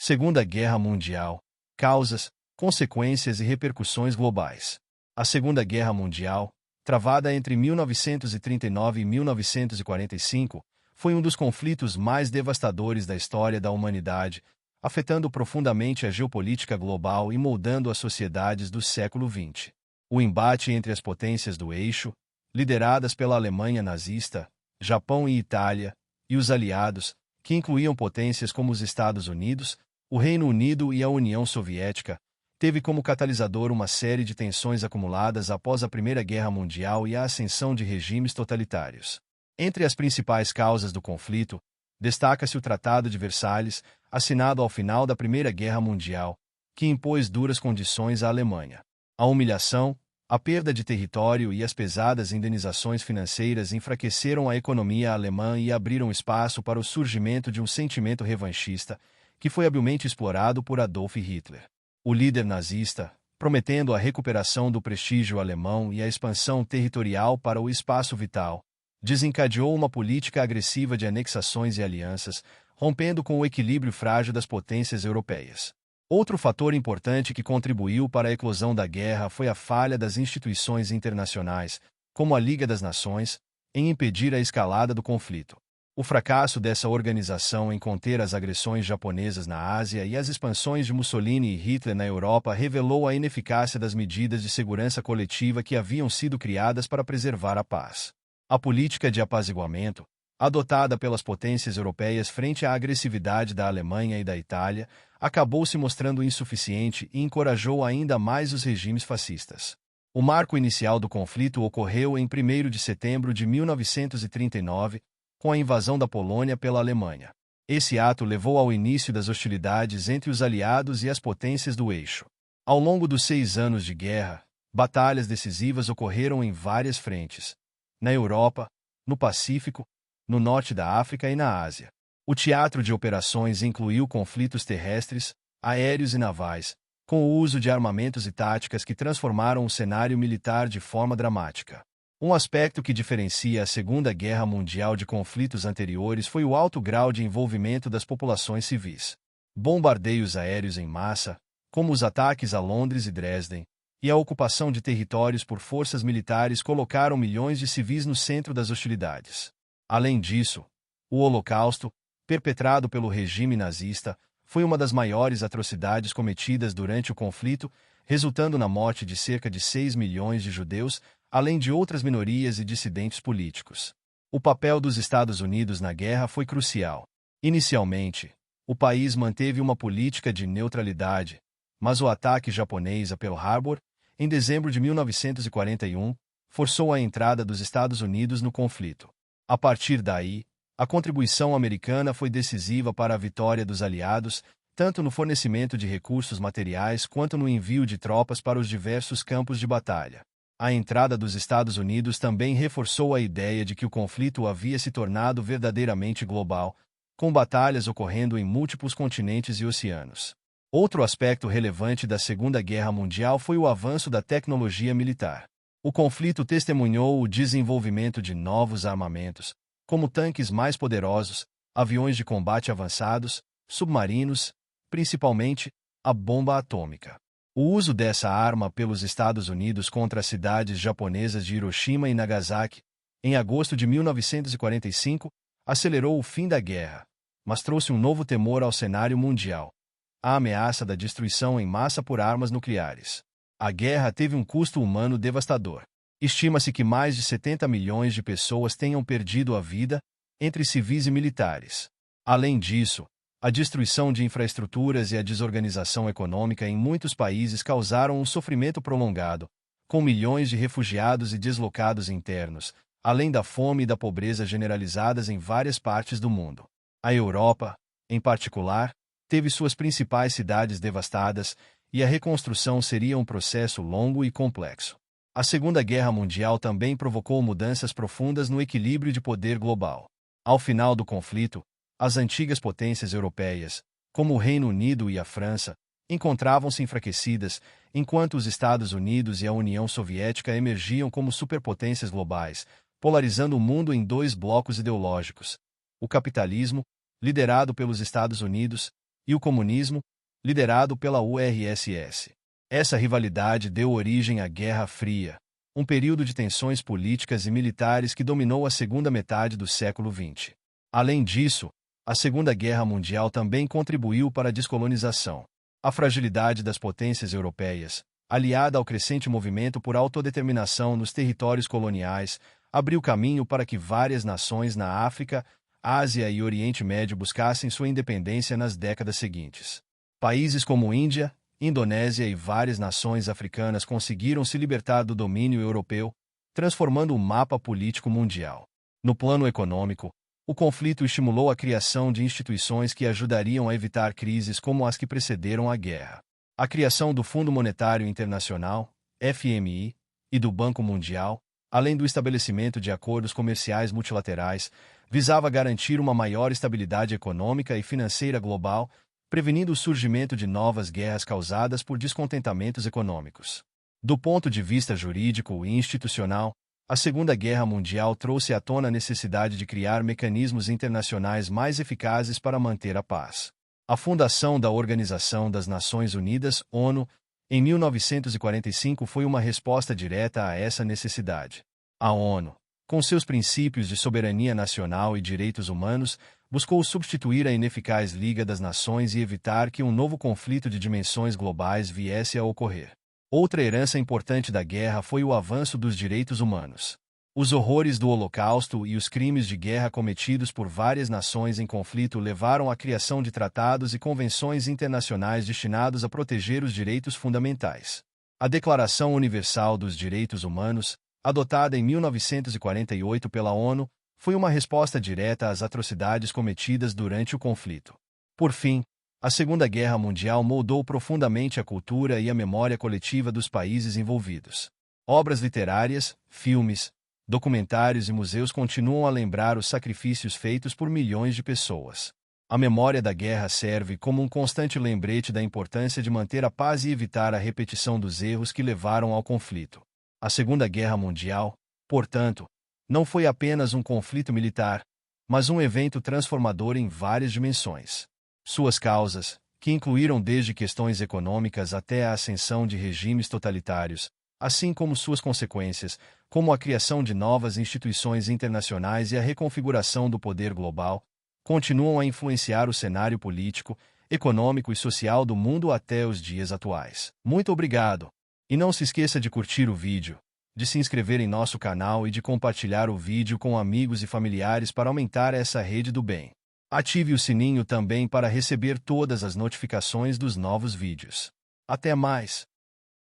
Segunda Guerra Mundial. Causas, consequências e repercussões globais. A Segunda Guerra Mundial, travada entre 1939 e 1945, foi um dos conflitos mais devastadores da história da humanidade, afetando profundamente a geopolítica global e moldando as sociedades do século XX. O embate entre as potências do eixo, lideradas pela Alemanha nazista, Japão e Itália, e os aliados, que incluíam potências como os Estados Unidos, o Reino Unido e a União Soviética, teve como catalisador uma série de tensões acumuladas após a Primeira Guerra Mundial e a ascensão de regimes totalitários. Entre as principais causas do conflito, destaca-se o Tratado de Versalhes, assinado ao final da Primeira Guerra Mundial, que impôs duras condições à Alemanha. A humilhação, a perda de território e as pesadas indenizações financeiras enfraqueceram a economia alemã e abriram espaço para o surgimento de um sentimento revanchista, que foi habilmente explorado por Adolf Hitler. O líder nazista, prometendo a recuperação do prestígio alemão e a expansão territorial para o espaço vital, desencadeou uma política agressiva de anexações e alianças, rompendo com o equilíbrio frágil das potências europeias. Outro fator importante que contribuiu para a eclosão da guerra foi a falha das instituições internacionais, como a Liga das Nações, em impedir a escalada do conflito. O fracasso dessa organização em conter as agressões japonesas na Ásia e as expansões de Mussolini e Hitler na Europa revelou a ineficácia das medidas de segurança coletiva que haviam sido criadas para preservar a paz. A política de apaziguamento, adotada pelas potências europeias frente à agressividade da Alemanha e da Itália, acabou se mostrando insuficiente e encorajou ainda mais os regimes fascistas. O marco inicial do conflito ocorreu em 1º de setembro de 1939, com a invasão da Polônia pela Alemanha. Esse ato levou ao início das hostilidades entre os aliados e as potências do eixo. Ao longo dos 6 anos de guerra, batalhas decisivas ocorreram em várias frentes: na Europa, no Pacífico, no norte da África e na Ásia. O teatro de operações incluiu conflitos terrestres, aéreos e navais, com o uso de armamentos e táticas que transformaram o cenário militar de forma dramática. Um aspecto que diferencia a Segunda Guerra Mundial de conflitos anteriores foi o alto grau de envolvimento das populações civis. Bombardeios aéreos em massa, como os ataques a Londres e Dresden, e a ocupação de territórios por forças militares colocaram milhões de civis no centro das hostilidades. Além disso, o Holocausto, perpetrado pelo regime nazista, foi uma das maiores atrocidades cometidas durante o conflito, resultando na morte de cerca de 6 milhões de judeus, além de outras minorias e dissidentes políticos. O papel dos Estados Unidos na guerra foi crucial. Inicialmente, o país manteve uma política de neutralidade, mas o ataque japonês a Pearl Harbor, em dezembro de 1941, forçou a entrada dos Estados Unidos no conflito. A partir daí, a contribuição americana foi decisiva para a vitória dos aliados, tanto no fornecimento de recursos materiais quanto no envio de tropas para os diversos campos de batalha. A entrada dos Estados Unidos também reforçou a ideia de que o conflito havia se tornado verdadeiramente global, com batalhas ocorrendo em múltiplos continentes e oceanos. Outro aspecto relevante da Segunda Guerra Mundial foi o avanço da tecnologia militar. O conflito testemunhou o desenvolvimento de novos armamentos, como tanques mais poderosos, aviões de combate avançados, submarinos, principalmente a bomba atômica. O uso dessa arma pelos Estados Unidos contra as cidades japonesas de Hiroshima e Nagasaki, em agosto de 1945, acelerou o fim da guerra, mas trouxe um novo temor ao cenário mundial: a ameaça da destruição em massa por armas nucleares. A guerra teve um custo humano devastador. Estima-se que mais de 70 milhões de pessoas tenham perdido a vida, entre civis e militares. Além disso, a destruição de infraestruturas e a desorganização econômica em muitos países causaram um sofrimento prolongado, com milhões de refugiados e deslocados internos, além da fome e da pobreza generalizadas em várias partes do mundo. A Europa, em particular, teve suas principais cidades devastadas, e a reconstrução seria um processo longo e complexo. A Segunda Guerra Mundial também provocou mudanças profundas no equilíbrio de poder global. Ao final do conflito, as antigas potências europeias, como o Reino Unido e a França, encontravam-se enfraquecidas, enquanto os Estados Unidos e a União Soviética emergiam como superpotências globais, polarizando o mundo em 2 blocos ideológicos: o capitalismo, liderado pelos Estados Unidos, e o comunismo, liderado pela URSS. Essa rivalidade deu origem à Guerra Fria, um período de tensões políticas e militares que dominou a segunda metade do século XX. Além disso, a Segunda Guerra Mundial também contribuiu para a descolonização. A fragilidade das potências europeias, aliada ao crescente movimento por autodeterminação nos territórios coloniais, abriu caminho para que várias nações na África, Ásia e Oriente Médio buscassem sua independência nas décadas seguintes. Países como Índia, Indonésia e várias nações africanas conseguiram se libertar do domínio europeu, transformando o mapa político mundial. No plano econômico, o conflito estimulou a criação de instituições que ajudariam a evitar crises como as que precederam a guerra. A criação do Fundo Monetário Internacional, FMI, e do Banco Mundial, além do estabelecimento de acordos comerciais multilaterais, visava garantir uma maior estabilidade econômica e financeira global, prevenindo o surgimento de novas guerras causadas por descontentamentos econômicos. Do ponto de vista jurídico e institucional, a Segunda Guerra Mundial trouxe à tona a necessidade de criar mecanismos internacionais mais eficazes para manter a paz. A fundação da Organização das Nações Unidas, ONU, em 1945 foi uma resposta direta a essa necessidade. A ONU, com seus princípios de soberania nacional e direitos humanos, buscou substituir a ineficaz Liga das Nações e evitar que um novo conflito de dimensões globais viesse a ocorrer. Outra herança importante da guerra foi o avanço dos direitos humanos. Os horrores do Holocausto e os crimes de guerra cometidos por várias nações em conflito levaram à criação de tratados e convenções internacionais destinados a proteger os direitos fundamentais. A Declaração Universal dos Direitos Humanos, adotada em 1948 pela ONU, foi uma resposta direta às atrocidades cometidas durante o conflito. Por fim, a Segunda Guerra Mundial moldou profundamente a cultura e a memória coletiva dos países envolvidos. Obras literárias, filmes, documentários e museus continuam a lembrar os sacrifícios feitos por milhões de pessoas. A memória da guerra serve como um constante lembrete da importância de manter a paz e evitar a repetição dos erros que levaram ao conflito. A Segunda Guerra Mundial, portanto, não foi apenas um conflito militar, mas um evento transformador em várias dimensões. Suas causas, que incluíram desde questões econômicas até a ascensão de regimes totalitários, assim como suas consequências, como a criação de novas instituições internacionais e a reconfiguração do poder global, continuam a influenciar o cenário político, econômico e social do mundo até os dias atuais. Muito obrigado! E não se esqueça de curtir o vídeo, de se inscrever em nosso canal e de compartilhar o vídeo com amigos e familiares para aumentar essa rede do bem. Ative o sininho também para receber todas as notificações dos novos vídeos. Até mais!